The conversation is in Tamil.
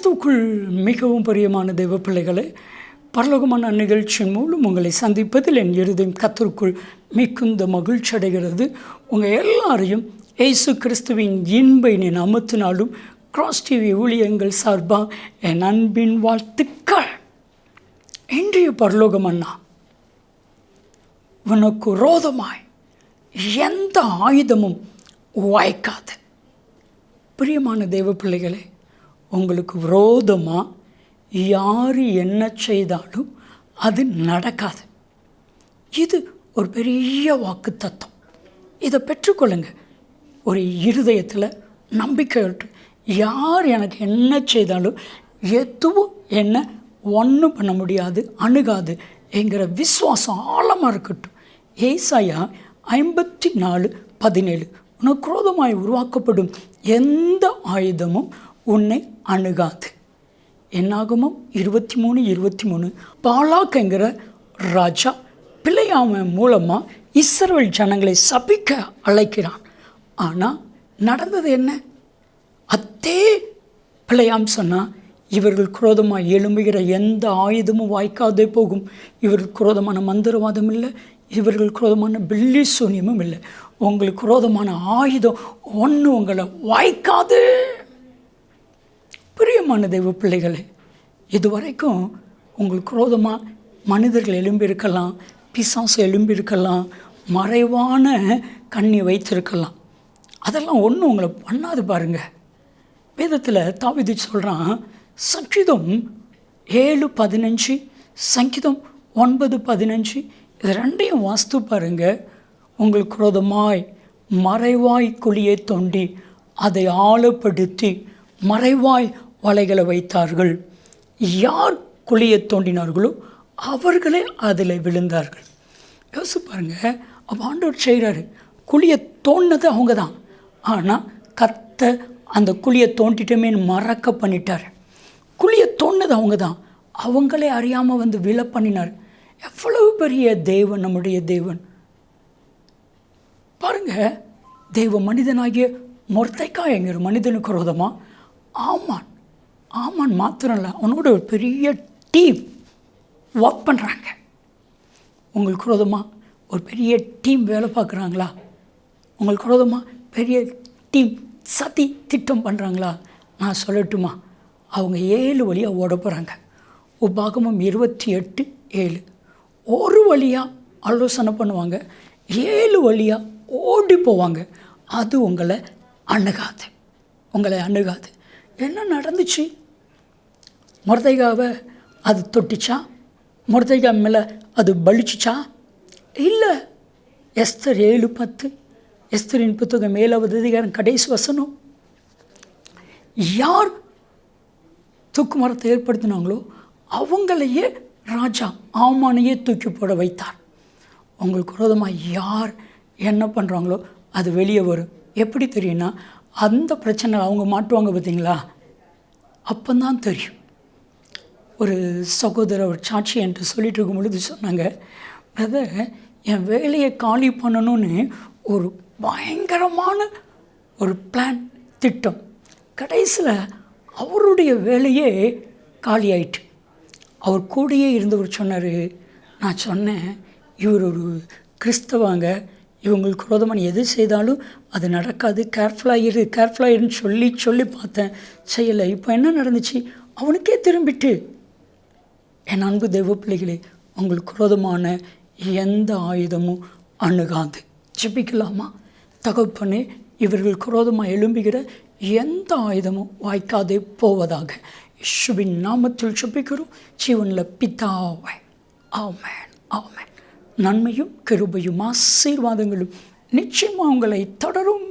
கிறிஸ்துவுக்குள் மிகவும் பிரியமான தெய்வ பிள்ளைகளை, பரலோகமான நிகழ்ச்சியின் மூலம் உங்களை சந்திப்பதில் என் இருதயம் கர்த்தருக்குள் மிகுந்த மகிழ்ச்சி அடைகிறது. உங்கள் எல்லாரையும் இயேசு கிறிஸ்துவின் இன்ப நாமத்தினாலும் கிராஸ் டிவி ஊழியங்கள் சார்பாக என் அன்பின் வாழ்த்துக்கள். இன்றைய பரலோகம் அண்ணா, உனக்கு விரோதமாய் எந்த ஆயுதமும் வாய்க்காது. பிரியமான தெய்வ பிள்ளைகளே, உங்களுக்கு விரோதமாக யார் என்ன செய்தாலும் அது நடக்காது. இது ஒரு பெரிய வாக்கு தத்துவம். இதை பெற்றுக்கொள்ளுங்க. ஒரு இருதயத்தில் நம்பிக்கை யார் எனக்கு என்ன செய்தாலும் எதுவும் என்ன ஒன்றும் பண்ண முடியாது, அணுகாது என்கிற விசுவாசம் ஆழமாக இருக்கட்டும். ஏசாயா 54:17, உனக்கு விரோதமாய் உருவாக்கப்படும் எந்த ஆயுதமும் உன்னை அணுகாது. என்னாகமும் 23:23, பாலாக் என்கிற ராஜா பிலேயாம் மூலமாக இஸ்ரவேல் ஜனங்களை சபிக்க அழைக்கிறான். ஆனால் நடந்தது என்ன? அதே பிலேயாம் சொன்னால், இவர்கள் குரோதமாக எழும்புகிற எந்த ஆயுதமும் வாய்க்காதே போகும். இவர்கள் குரோதமான மந்திரவாதம் இல்லை, இவர்கள் குரோதமான பில்லி சூனியமும் இல்லை. உங்களுக்கு குரோதமான ஆயுதம் ஒன்று உங்களை வாய்க்காது. பிரியமான தெய்வ பிள்ளைகளே, இதுவரைக்கும் உங்களுக்கு குரோதமாக மனிதர்கள் எழும்பியிருக்கலாம், பிசாசு எழும்பியிருக்கலாம், மறைவான கண்ணி வைத்திருக்கலாம். அதெல்லாம் ஒன்றும் உங்களை பண்ணாது பாருங்கள். வேதத்தில் தாவீது சொல்கிறான், சங்கீதம் 7:15, சங்கீதம் 9:15, இது ரெண்டையும் வாஸ்து பாருங்கள். உங்களுக்கு குரோதமாய் மறைவாய் குழியை தோண்டி அதை ஆழப்படுத்தி மறைவாய் வலைகளை வைத்தார்கள். யார் குழியை தோண்டினார்களோ அவர்களே அதில் விழுந்தார்கள். யோசிச்சு பாருங்கள். அப்போ ஆண்டவர் செய்கிறாரு, குழியை தோண்டினது அவங்க தான், ஆனால் கர்த்தர் அந்த குழியை தோண்டிட்டமே மறக்க பண்ணிட்டார். குழியை தோண்டினது அவங்க தான், அவங்களே அறியாமல் வந்து விழ பண்ணினார். எவ்வளவு பெரிய தேவன் நம்முடைய தேவன் பாருங்கள். தெய்வ மனிதனாகிய மொர்தெக்காய் என்கிற மனிதனுக்கு விரோதமாக ஆமான் மாத்திரம் இல்லை, அவனோட ஒரு பெரிய டீம் ஒர்க் பண்ணுறாங்க. உங்களுக்கு விரோதமாக ஒரு பெரிய டீம் வேலை பார்க்குறாங்களா? உங்களுக்கு விரோதமாக பெரிய டீம் சதி திட்டம் பண்ணுறாங்களா? நான் சொல்லட்டுமா? அவங்க 7 வழியாக ஓட போகிறாங்க. உபாகமம் 28:7. ஒரு வழியாக ஆலோசனை பண்ணுவாங்க, 7 வழியாக ஓடி போவாங்க. அது உங்களை அணுகாது. என்ன நடந்துச்சு? மொர்தெகாவை அது தொட்டுச்சா? மொர்தெகா மேலே அது பலிச்சிச்சா? இல்லை. எஸ்தர் 7:10, எஸ்தரின் புத்தகம் 7வது அதிகாரம் கடைசி வசனம், யார் தூக்கு மரத்தை ஏற்படுத்தினாங்களோ அவங்களையே ராஜா ஆமானையே தூக்கி போட வைத்தார். உங்களுக்கு விரோதமாக யார் என்ன பண்ணுறாங்களோ அது வெளியே வரும். எப்படி தெரியும்னா, அந்த பிரச்சனை அவங்க மாட்டுவாங்க பார்த்தீங்களா, அப்போதான் தெரியும். ஒரு சகோதரர் ஒரு சாட்சி என்று சொல்லிட்டு இருக்கும் பொழுது சொன்னாங்க, பிரதர், என் வேலையை காலி பண்ணணும்னு ஒரு பயங்கரமான ஒரு பிளான் திட்டம், கடைசியில் அவருடைய வேலையே காலி ஆயிட்டு. அவர் கூடயே இருந்தவர் சொன்னார், நான் சொன்னேன், இவர் ஒரு கிறிஸ்தவாங்க, இவங்களுக்கு விரோதமான எது செய்தாலும் அது நடக்காது, கேர்ஃபுல்லாகிருன்னு சொல்லி பார்த்தேன், செய்யலை. இப்போ என்ன நடந்துச்சு? அவனுக்கே திரும்பிட்டு. என் அன்பு தெய்வ பிள்ளைகளே, உங்களுக்கு விரோதமான எந்த ஆயுதமும் அணுகாது. ஜெபிக்கலாமா? தகப்பனே, இவர்கள் விரோதமாக எழும்புகிற எந்த ஆயுதமும் வாய்க்காதே போவதாக இயேசுவின் நாமத்தில் ஜெபிக்கிறோம் ஜீவனில் பிதாவே. ஆமென், ஆமென். நன்மையும் கிருபையும் ஆசீர்வாதங்களும் நிச்சயமாக உங்களை தொடரும்.